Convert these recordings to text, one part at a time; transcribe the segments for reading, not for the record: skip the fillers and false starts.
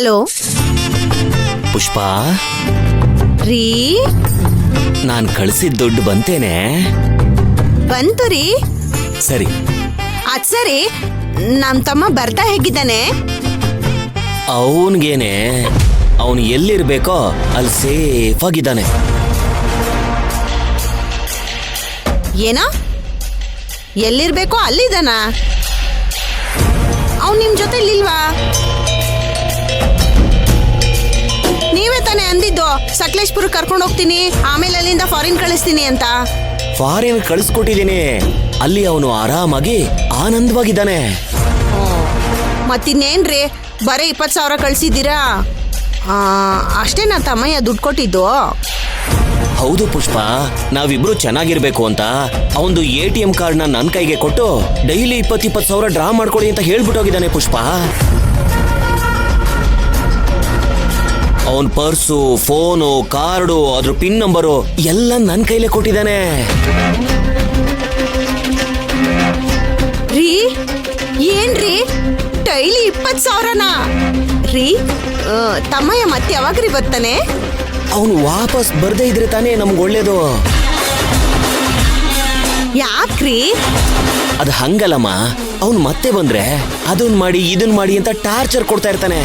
Hello ಪುಷ್ಪ, ರೀ, ನಾನ್ ಕಳಿಸಿದ ದುಡ್ಡು ಬಂತೇನೆ? ಬಂತು ರೀ. ಸರಿ. ಅದ್ ಸರಿ, ನಮ್ ತಮ್ಮ ಬರ್ತಾ ಹೇಗಿದ್ದಾನೆ? ಅವನ್ಗೇನೆ, ಅವನು ಎಲ್ಲಿರ್ಬೇಕೋ ಅಲ್ಲಿ ಸೇಫ್ ಆಗಿದ್ದಾನೆ. ಏನ? ಎಲ್ಲಿರ್ಬೇಕೋ ಅಲ್ಲಿದ್ದಾನ? ಅವ್ನು ನಿಮ್ ಜೊತೆ ಇಲ್ಲಿಲ್ವಾ? ನೀವೇ ತಾನೇ ಅಂದಿದ್ದು ಸಕಲೇಶ್ಪುರ ಕರ್ಕೊಂಡು ಹೋಗ್ತೀನಿ, ಆಮೇಲೆ ಅಲ್ಲಿಂದ ಫಾರಿನ್ ಕಳಿಸ್ತೀನಿ ಅಂತ. ಫಾರಿನ್ ಕಳಿಸ್ಕೊಟ್ಟಿದ್ದೀನಿ. ಅಲ್ಲಿ ಅವನು ಆರಾಮಾಗಿ ಆನಂದವಾಗಿದ್ದಾನೆ. ಮತ್ತಿನ್ನೇನ್ರಿ, ಬರೀ 20,000 ಕಳ್ಸಿದ್ದೀರಾ? ಅಷ್ಟೇ ನಾ ತಮ್ಮಯ್ಯ ದುಡ್ಡು ಕೊಟ್ಟಿದ್ದು. ಹೌದು ಪುಷ್ಪ, ನಾವಿಬ್ರು ಚೆನ್ನಾಗಿರ್ಬೇಕು ಅಂತ ಅವನು ATM ಕಾರ್ಡ್ನ ನನ್ನ ಕೈಗೆ ಕೊಟ್ಟು ಡೈಲಿ 20,000 ಡ್ರಾ ಮಾಡ್ಕೊಡಿ ಅಂತ ಹೇಳ್ಬಿಟ್ಟೋಗಿದ್ದಾನೆ ಪುಷ್ಪ. ಅವನ್ ಪರ್ಸು, ಫೋನು, ಕಾರ್ಡು, ಅದ್ರ ಪಿನ್ ನಂಬರು ಎಲ್ಲ ನನ್ನ ಕೈಲೇ ಕೊಟ್ಟಿದ್ದಾನೆ. ರೀ, ಏನ್ರಿ ಡೈಲಿ 20,000ನಾ? ರೀ, ತಮ್ಮಯ್ಯ ಮತ್ತೆ ಯಾವಾಗ್ರಿ ಬರ್ತಾನೆ? ಅವನು ವಾಪಸ್ ಬರ್ದೇ ಇದ್ರೆ ತಾನೇ ನಮ್ಗೆ ಒಳ್ಳೇದು. ಯಾಕ್ರಿ? ಅದು ಹಂಗಲ್ಲಮ್ಮ, ಅವನು ಮತ್ತೆ ಬಂದ್ರೆ ಅದನ್ ಮಾಡಿ ಇದನ್ ಮಾಡಿ ಅಂತ ಟಾರ್ಚರ್ ಕೊಡ್ತಾ ಇರ್ತಾನೆ.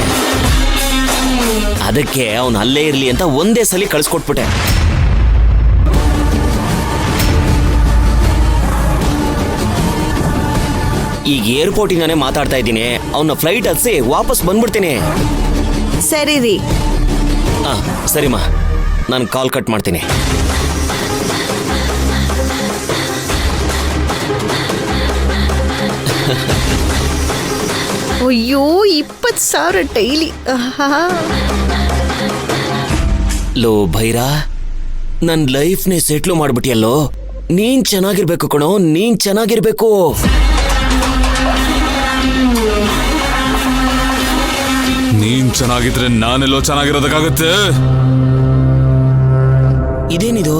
ಅದಕ್ಕೆ ಅವನು ಅಲ್ಲೇ ಇರ್ಲಿ ಅಂತ ಒಂದೇ ಸಲ ಕಳ್ಸ್ಕೊಟ್ಬಿಟ್ಟೆ. ಈಗ ಏರ್ಪೋರ್ಟಿಂದಾನೆ ಮಾತಾಡ್ತಾ ಇದ್ದೀನಿ. ಅವನ ಫ್ಲೈಟ್ ಹತ್ಸಿ ವಾಪಸ್ ಬಂದ್ಬಿಡ್ತೀನಿ. ಸರಿ ರೀ. ಸರಿಮ್ಮ, ನಾನು ಕಾಲ್ ಕಟ್ ಮಾಡ್ತೀನಿ. ಅಯ್ಯೋ, 20,000 ಡೈಲಿ. ಲೋ ಭೈರಾ, ನನ್ನ ಲೈಫ್ನೇ ಸೆಟ್ಲು ಮಾಡ್ಬಿಟ್ಟಿಯಲ್ಲೋ. ನೀನ್ ಚೆನ್ನಾಗಿರ್ಬೇಕು ಕಣೋ, ನೀನ್ ಚೆನ್ನಾಗಿರ್ಬೇಕು. ನೀನ್ ಚೆನ್ನಾಗಿದ್ರೆ ನಾನೆಲ್ಲೋ ಚೆನ್ನಾಗಿರೋದಕ್ಕಾಗತ್ತೆ? ಇದೇನಿದು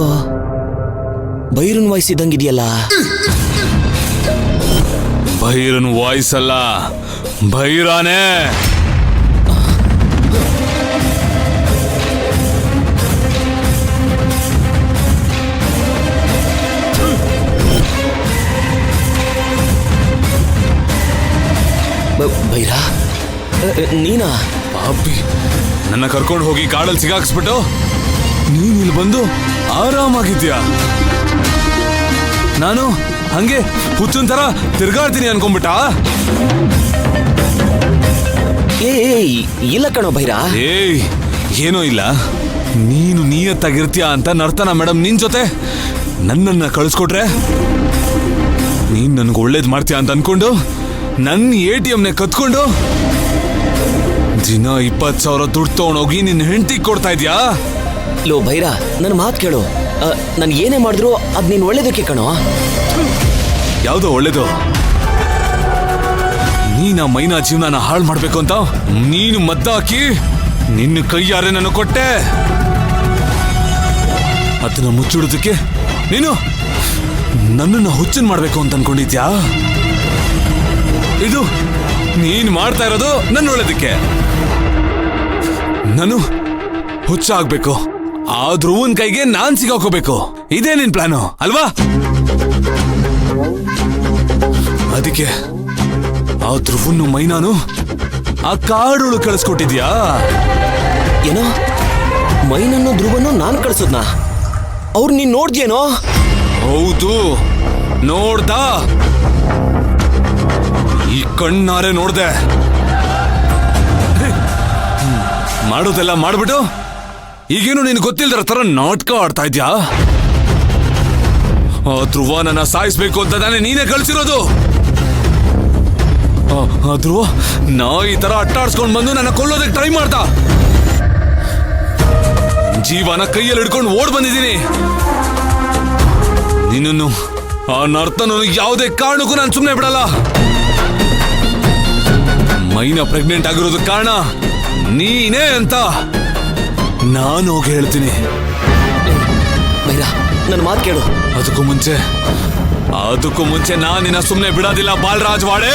ಬೈರನ್ ವಾಯ್ಸ್ ಇದ್ದಂಗಿದೆಯಲ್ಲ? ಬೈರನ್ ವಾಯ್ಸ್ ಅಲ್ಲ, ಭೈರಾನೇ. ಭೈರಾ, ನೀನಾ? ಪಾಪಿ, ನನ್ನ ಕರ್ಕೊಂಡು ಹೋಗಿ ಕಾಡಲ್ಲಿ ಸಿಗಾಕ್ಸ್ಬಿಟ್ಟು ನೀನ್ ಇಲ್ಲಿ ಬಂದು ಆರಾಮಾಗಿದ್ಯಾ? ನಾನು ಹಂಗೆ ಹುಚ್ಚನ್ ತರ ತಿರ್ಗಾಡ್ತೀನಿ ಅನ್ಕೊಂಡ್ಬಿಟ್ಟ? ಇಲ್ಲ ಕಣೋ ಭೈರಾ. ಏನೋ ಇಲ್ಲ. ನೀನು ನಿಯತ್ತಾಗಿರ್ತೀಯ ಅಂತ ನರ್ತನ ಮೇಡಮ್ ನಿನ್ ಜೊತೆ ನನ್ನನ್ನ ಕಳಿಸ್ಕೊಟ್ರೆ ನೀನ್ ನನ್ಗೆ ಒಳ್ಳೇದ್ ಮಾಡ್ತೀಯ ಅಂತ ಅನ್ಕೊಂಡು ನನ್ನ ATMನೇ ಕತ್ಕೊಂಡು ದಿನ 20,000 ದುಡ್ಡು ತಗೊಂಡೋಗಿ ನಿನ್ನ ಹೆಂಡತಿಗೆ ಕೊಡ್ತಾ ಇದ್ಯಾ? ಲೋ ಭೈರಾ, ನನ್ನ ಮಾತು ಕೇಳು. ನಾನು ಏನೇ ಮಾಡಿದ್ರು ಅದ್ ನೀನ್ ಒಳ್ಳೇದಕ್ಕೆ ಕಣೋ. ಯಾವ್ದೋ ಒಳ್ಳೇದು? ನೀನ ಮೈನಾ ಜೀವನ ಹಾಳು ಮಾಡ್ಬೇಕು ಅಂತ ನೀನು ಮದ್ದಾಕಿ ನಿನ್ನ ಕೈಯಾರೆ ನಾನು ಕೊಟ್ಟೆ. ಅದನ್ನ ಮುಚ್ಚಿಡೋದಕ್ಕೆ ನೀನು ನನ್ನನ್ನು ಹುಚ್ಚನ್ ಮಾಡ್ಬೇಕು ಅಂತ ಅನ್ಕೊಂಡಿದ್ಯಾ? ಇದು ನೀನ್ ಮಾಡ್ತಾ ಇರೋದು ನನ್ನ ಒಳ್ಳೇದಕ್ಕೆ. ನಾನು ಹುಚ್ಚ ಆಗ್ಬೇಕು, ಆ ಧ್ರುವನ್ ಕೈಗೆ ನಾನ್ ಸಿಗಾಕೋಬೇಕು. ಇದೇ ನಿನ್ ಪ್ಲಾನು ಅಲ್ವಾ? ಅದಕ್ಕೆ ಆ ಧ್ರುವನ್ನು ಮೈನಾನು ಆ ಕಾಡೊಳು ಕಳಿಸ್ಕೊಟ್ಟಿದ್ಯಾ? ಏನೋ ಮೈನನ್ನು ಧ್ರುವನ್ನು ನಾನು ಕಳ್ಸದ್ನಾ? ಅವ್ರು ನೀನ್ ನೋಡ್ದ್ಯೇನೋ? ಹೌದು, ನೋಡ್ದ. ಈ ಕಣ್ಣಾರೆ ನೋಡ್ದೆ. ಮಾಡೋದೆಲ್ಲ ಮಾಡ್ಬಿಟ್ಟು ಈಗೇನು ನೀನು ಗೊತ್ತಿಲ್ದರ ತರ ನಾಟಕ ಆಡ್ತಾ ಇದ್ಯಾ? ಆ ಧ್ರುವ ನನ್ನ ಸಾಯಿಸ್ಬೇಕು ಅಂತ ತಾನೇ ನೀನೇ ಕಳ್ಸಿರೋದು. ಆ ಧ್ರುವ ನಾ ಈ ತರ ಅಟ್ಟಾಡ್ಸ್ಕೊಂಡ್ ಬಂದು ನನ್ನ ಕೊಲ್ಲೋದಕ್ಕೆ ಟ್ರೈ ಮಾಡ್ದ. ಜೀವನ ಕೈಯಲ್ಲಿ ಹಿಡ್ಕೊಂಡು ಓಡ್ ಬಂದಿದ್ದೀನಿ. ನಿನ್ನನ್ನು ಆ ನರ್ತನ ಯಾವುದೇ ಕಾರಣಕ್ಕೂ ನಾನು ಸುಮ್ಮನೆ ಬಿಡಲ್ಲ. ಮೈನಾ ಪ್ರೆಗ್ನೆಂಟ್ ಆಗಿರೋದಕ್ಕೆ ಕಾರಣ ನೀನೇ ಅಂತ ನಾನು ಹೋಗಿ ಹೇಳ್ತೀನಿ. ಭೈರಾ, ನನ್ನ ಮಾತು ಕೇಳು. ಅದಕ್ಕೂ ಮುಂಚೆ ನಾನು ನಿನ್ನ ಸುಮ್ಮನೆ ಬಿಡೋದಿಲ್ಲ ಬಾಲರಾಜ್ ವಾಡೆ.